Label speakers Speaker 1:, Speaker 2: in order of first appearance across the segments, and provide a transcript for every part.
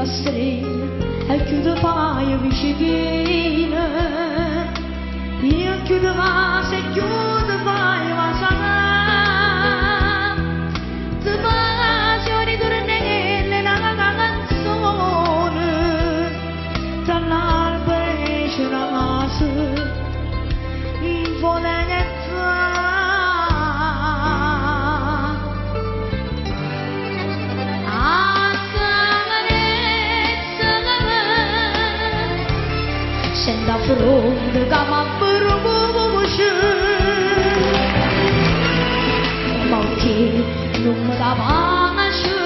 Speaker 1: da strada e chiudo vai vicino io chiudo va se chiudo vai ma sarà tu vai io ritornelle la canzone dall'albero esce la casa in fonenezza senda fronte kama berubushu mauki numra bangashu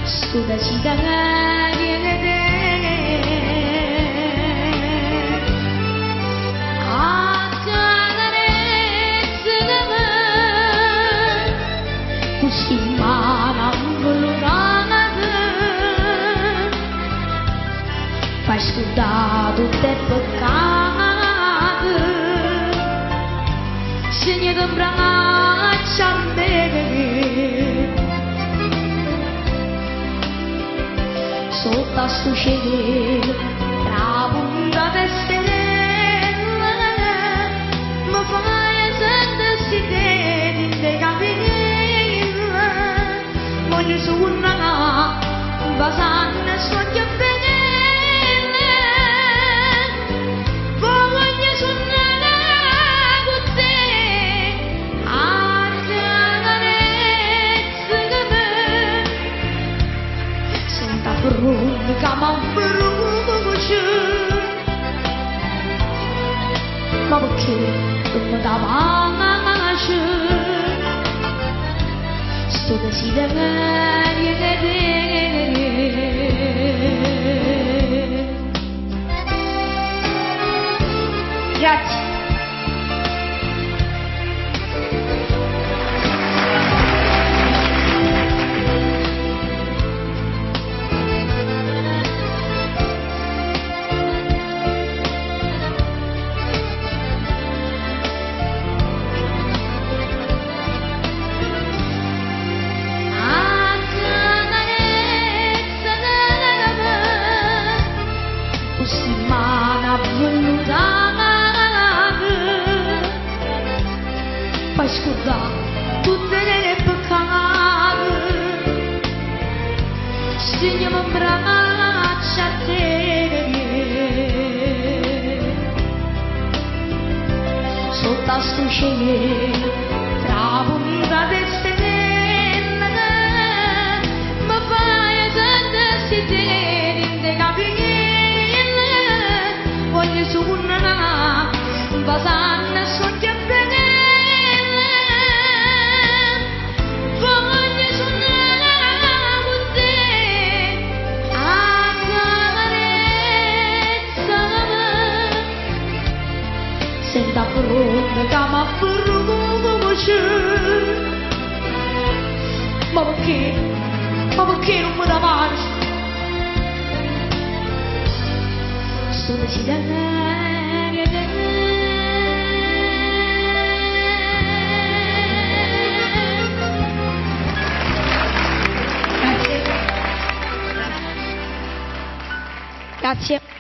Speaker 1: sudah sidang yene akagare segama kusimana mulurana faz cuidado de pecado Senhor do braço dele solta su cheiro pra bunda descerela não vai decidere de cabela voglio suonare basando nel suo chiappello kama berubushu mabukki tumda bangashu sudah sidang yene grazie. Mana veludana para escutar tudo é pecado Senhor me abraça soltaste o cheiro pra bunda descendo me faz decidir de caminho voglio suonare basando sul chiappello voglio suonare con te a carezza senta pronta kama berubushu ma perché non mi davanti sudah sidang yene grazie.